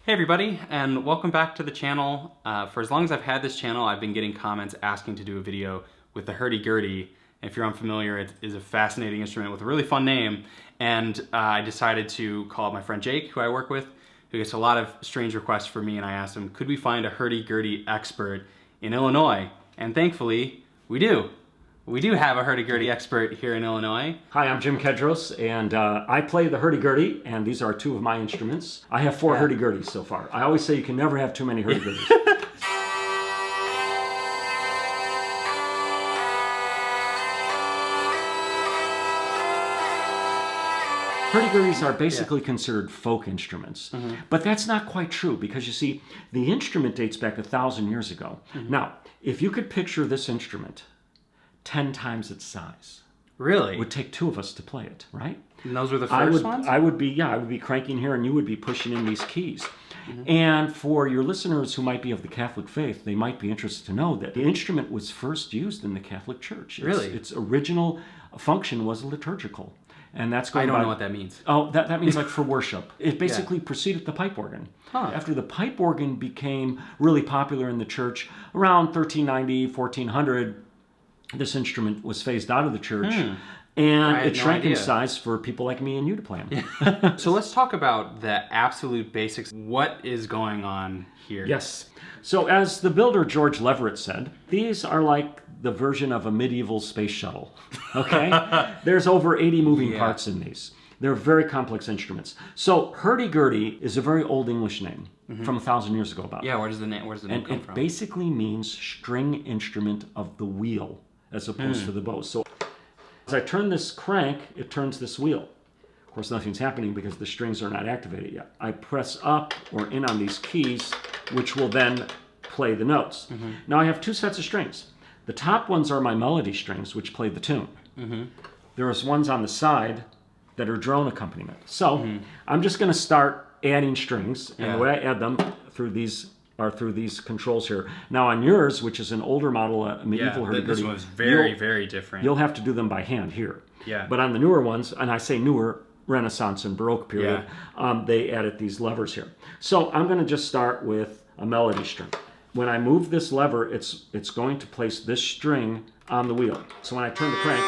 Hey everybody, and welcome back to the channel. For as long as I've had this channel, I've been getting comments asking to do a video with the Hurdy Gurdy. If you're unfamiliar, it is a fascinating instrument with a really fun name, and I decided to call up my friend Jake, who I work with, who gets a lot of strange requests for me, and I asked him, could we find a Hurdy Gurdy expert in Illinois? And thankfully, we do. We do have a Hurdy Gurdy expert here in Illinois. Hi, I'm Jim Kedros, and I play the Hurdy Gurdy, and these are two of my instruments. I have four Hurdy Gurdys so far. I always say you can never have too many Hurdy Gurdys. Hurdy Gurdys are basically considered folk instruments, but that's not quite true because you see, the instrument dates back 1,000 years ago. Now, if you could picture this instrument 10 times its size. Really? It would take two of us to play it, right? And those were the first ones? I would be cranking here and you would be pushing in these keys. And for your listeners who might be of the Catholic faith, they might be interested to know that the instrument was first used in the Catholic Church. Really? Its original function was liturgical. And that's going I don't know what that means. Oh, that means like for worship. It basically preceded the pipe organ. After the pipe organ became really popular in the church, around 1390, 1400, this instrument was phased out of the church, and it shrank in size for people like me and you to play them. So let's talk about the absolute basics. What is going on here? Yes. So as the builder George Leverett said, these are like the version of a medieval space shuttle. Okay? There's over 80 moving parts in these. They're very complex instruments. So hurdy-gurdy is a very old English name from 1,000 years ago about. Yeah, where does the name come from? It basically means string instrument of the wheel as opposed to the bow. So as I turn this crank, it turns this wheel. Of course, nothing's happening because the strings are not activated yet. I press up or in on these keys, which will then play the notes. Now I have two sets of strings. The top ones are my melody strings, which play the tune. There's ones on the side that are drone accompaniment. So I'm just going to start adding strings, and the way I add them through these controls here. Now on yours, which is an older model, a medieval hurdy-gurdy, this one's very different. You'll have to do them by hand here. Yeah. But on the newer ones, and I say newer, Renaissance and Baroque period, they added these levers here. So I'm going to just start with a melody string. When I move this lever, it's going to place this string on the wheel. So when I turn the crank,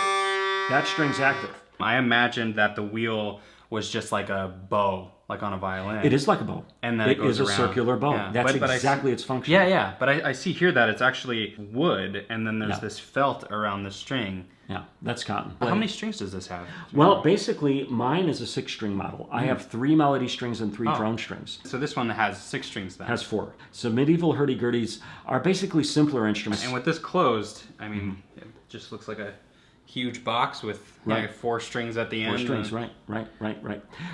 that string's active. I imagined that the wheel was just like a bow, like on a violin. It is like a bow. And then it goes is a around. circular bow. Yeah. That's exactly its function. Yeah. But I see here that it's actually wood, and then there's this felt around the string. Yeah, that's cotton. How many strings does this have? Well, basically, mine is a 6-string model. I have 3 melody strings and 3 drone strings. So this one has 6 strings then? Has 4. So medieval hurdy-gurdys are basically simpler instruments. And with this closed, I mean, it just looks like a huge box with 4 strings at the end. 4 strings, right. Kind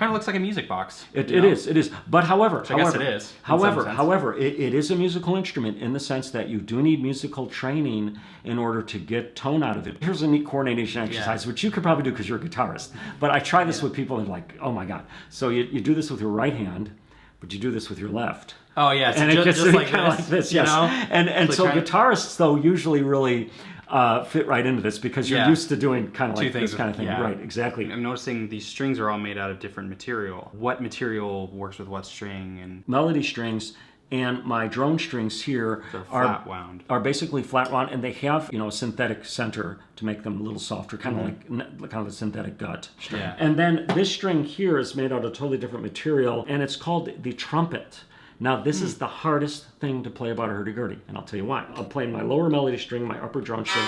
of looks like a music box. It is. But however, I guess it is. However, it is a musical instrument in the sense that you do need musical training in order to get tone out of it. Here's a neat coordination exercise, which you could probably do because you're a guitarist. But I try this with people and like, oh my God. So you do this with your right hand, but you do this with your left. Oh yeah, so and it gets just like kind of like this, yes. You know? And so guitarists though usually really fit right into this because you're used to doing kind of like this kind of thing. Right, exactly. I'm noticing these strings are all made out of different material. What material works with what string? And melody strings and my drone strings here are basically flat wound, and they have a synthetic center to make them a little softer, kind of a synthetic gut. Yeah. And then this string here is made out of totally different material, and it's called the trumpet. Now, this is the hardest thing to play about a hurdy-gurdy, and I'll tell you why. I'll play my lower melody string, my upper drone string.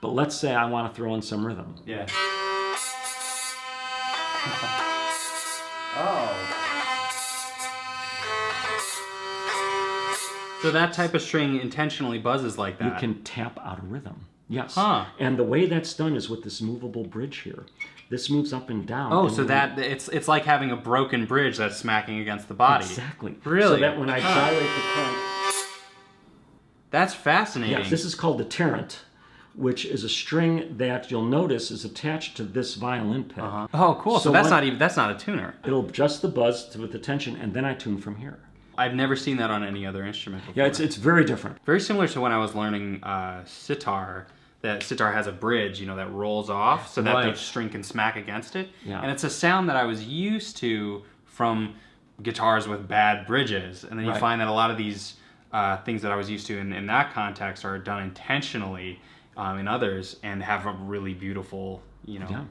But let's say I want to throw in some rhythm. Yeah. So that type of string intentionally buzzes like that. You can tap out of rhythm. Yes. And the way that's done is with this movable bridge here. This moves up and down. Oh, so that it's like having a broken bridge that's smacking against the body. Exactly. Really? So that when I dilate the crank. That's fascinating. Yes, this is called the tarrant, which is a string that you'll notice is attached to this violin pit. Oh, cool. So that's not a tuner. It'll adjust the buzz with the tension, and then I tune from here. I've never seen that on any other instrument before. Yeah, it's very different. Very similar to when I was learning sitar. that sitar has a bridge, you know, that rolls off so that Right. the string can smack against it. Yeah. And it's a sound that I was used to from guitars with bad bridges. And then you Right. find that a lot of these things that I was used to in that context are done intentionally in others and have a really beautiful, you know,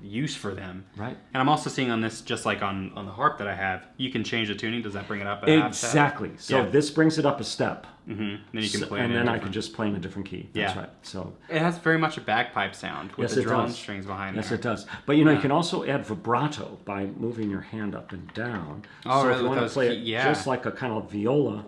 use for them. Right. And I'm also seeing on this, just like on the harp that I have, you can change the tuning. Does that bring it up a half step? Exactly. So this brings it up a step. Then you can play it and in then I different- can just play in a different key. That's Yeah. right. So It has very much a bagpipe sound with yes, the it drone does. strings behind Yes, there. it does. But you know, you can also add vibrato by moving your hand up and down. Oh, so really? if you With want to those play key- it yeah. just like a kind of viola.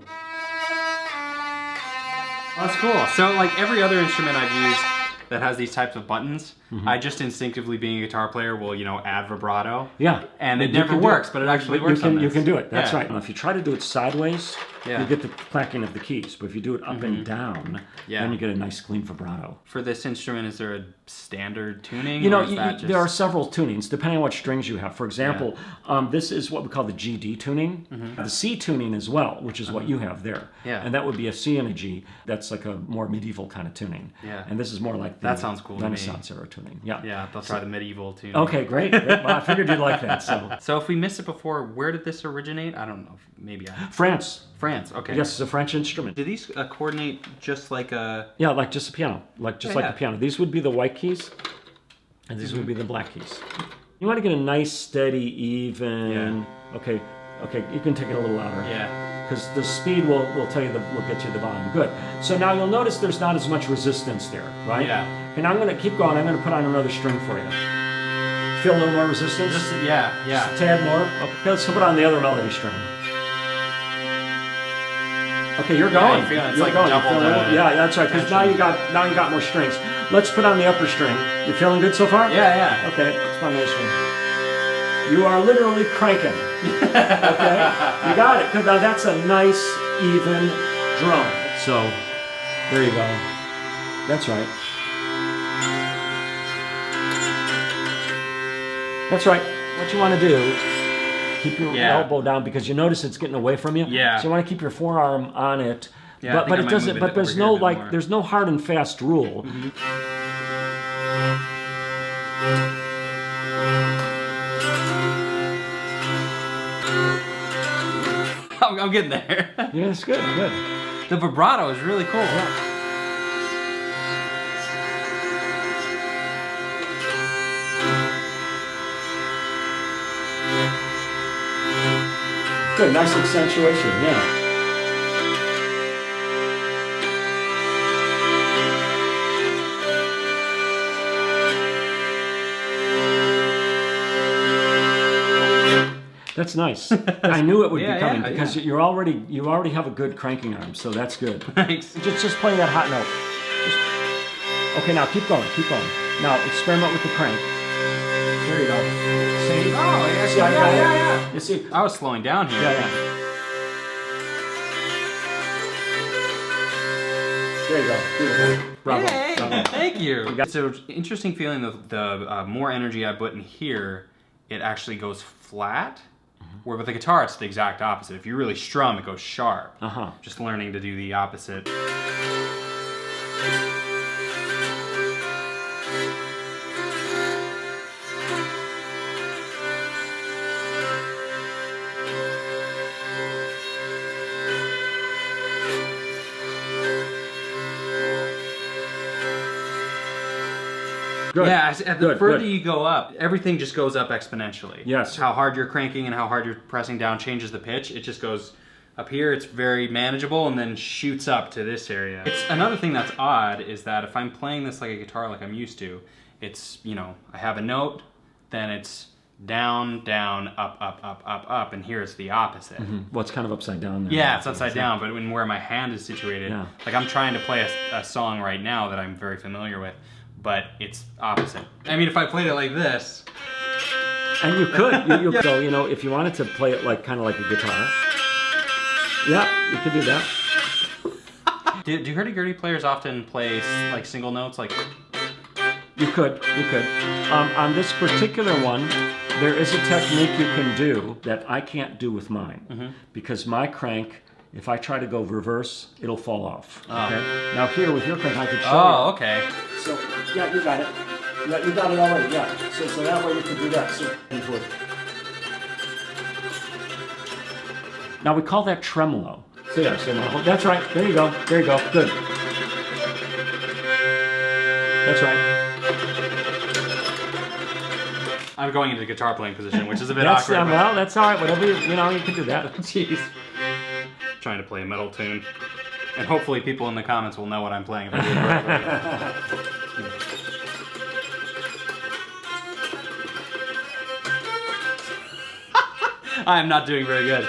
Oh, that's cool. So like every other instrument I've used that has these types of buttons, I just instinctively, being a guitar player, will, you know, add vibrato. Yeah. And it You never can do works, but it actually works on You this. can do it. That's Yeah. right. Now, if you try to do it sideways, Yeah. you get the clacking of the keys. But if you do it up and down, Yeah. then you get a nice clean vibrato. For this instrument, is there a standard tuning? You know, or is that there are just- several tunings depending on what strings you have. For example, this is what we call the GD tuning. The C tuning as well, which is what you have there. Yeah. And that would be a C and a G. That's like a more medieval kind of tuning. Yeah. And this is more like the That sounds cool to me. Renaissance era tuning. Yeah. Yeah, they'll try the medieval tuning. Okay, great. Well, I figured you'd like that. So So if we missed it before, where did this originate? I don't know. Maybe France. France. Okay. Yes, it's a French instrument. Do these coordinate just like a? Yeah, like just a piano, like Yeah. the piano. These would be the white keys, and these would be the black keys. You want to get a nice, steady, even. Okay, you can take it a little louder. Yeah. Because the speed will tell you will get you the volume. Good. So now you'll notice there's not as much resistance there, right? Yeah. And I'm going to keep going. I'm going to put on another string for you. Feel a little more resistance? Just yeah. Just a tad more. Okay, let's put on the other melody string. Okay, you're going. you feel it. It's You're like going. double You feel a little- the yeah, that's right. Because now you got more strings. Let's put on the upper string. You feeling good so far? Yeah. Okay, let's put on the other string. You are literally cranking. Okay, you got it. Good. Now that's a nice even drum. So there you go. That's right. That's right. What you want to do, keep your elbow down because you notice it's getting away from you. Yeah. So you want to keep your forearm on it. Yeah, I think I but it might doesn't. move it But there's over no here a bit like more. there's no hard and fast rule. I'm getting there. Yeah, it's good. Good. The vibrato is really cool. Good. Nice accentuation. Yeah. That's nice. I knew it would Yeah, be coming yeah, because yeah. you already have a good cranking arm, so that's good. Thanks. Just play that hot note. Okay, now keep going, keep going. Now experiment with the crank. There you go. See? Oh, yeah, See, I got it? yeah. You see? I was slowing down here. Yeah. There you go. Beautiful. Bravo. Hey, Bravo. thank you. It's an interesting feeling that the more energy I put in here, it actually goes flat. Where with the guitar, it's the exact opposite. If you really strum, it goes sharp. Just learning to do the opposite. Good. Yeah, the Good, further good. you go up, everything just goes up exponentially. Yes. How hard you're cranking and how hard you're pressing down changes the pitch. It just goes up here, it's very manageable, and then shoots up to this area. It's another thing that's odd is that if I'm playing this like a guitar like I'm used to, it's, you know, I have a note, then it's down, down, up, up, up, up, up, and here it's the opposite. Well, it's kind of upside down there. Yeah, it's upside down, but when where my hand is situated, Yeah. like I'm trying to play a song right now that I'm very familiar with, but it's opposite. I mean, if I played it like this, And you could. So, you know, if you wanted to play it like kind of like a guitar. Yeah, you could do that. do hurdy-gurdy players often play like single notes, like? You could. On this particular one, there is a technique you can do that I can't do with mine. Because my crank if I try to go reverse, it'll fall off. Okay. Now here with your crank, I could show you. Oh, okay. So yeah, you got it. Yeah, you got it already. Yeah. So that way you can do that. So now we call that tremolo. So yeah. So that's right. There you go. There you go. Good. That's right. I'm going into the guitar playing position, which is a bit awkward. Well, that's all right. Whatever you know, you can do that. Jeez. Trying to play a metal tune. And hopefully people in the comments will know what I'm playing if I do it correctly. I am not doing very good.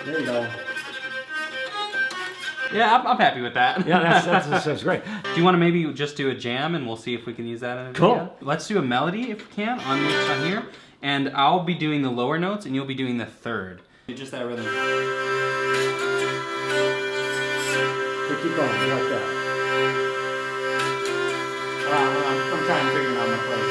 There you go. Yeah, I'm happy with that. Yeah, that's great. Do you want to maybe just do a jam and we'll see if we can use that in a video? Cool. Let's do a melody if we can on here. And I'll be doing the lower notes and you'll be doing the third. Just that rhythm. So keep going, like that. I'm trying to figure out my place.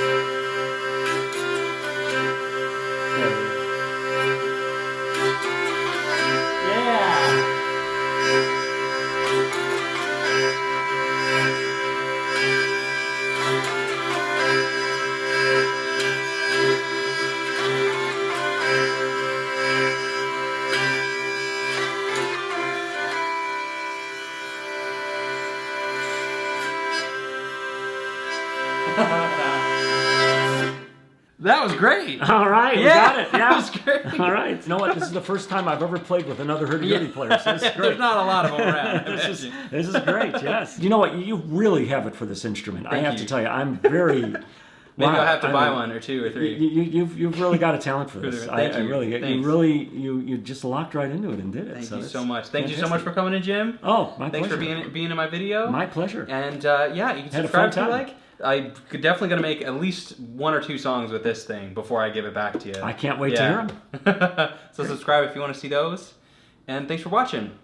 That was great. All right, we got it. Yeah, that was great. All right. You know what? This is the first time I've ever played with another Hurdy Gurdy player. So this is great. There's not a lot of them around. This is great. Yes. You know what? You really have it for this instrument. I have to tell you, I'm very. Maybe I'll have to buy one or two or three. You've really got a talent for this. Thank you. You just locked right into it and did it. Thank you so much. Thank you so much for coming in, Jim. Oh, my pleasure. Thanks for being in my video. My pleasure. And yeah, you can subscribe if you like. I'm definitely going to make at least 1 or 2 songs with this thing before I give it back to you. I can't wait to hear them. So subscribe if you want to see those. And thanks for watching.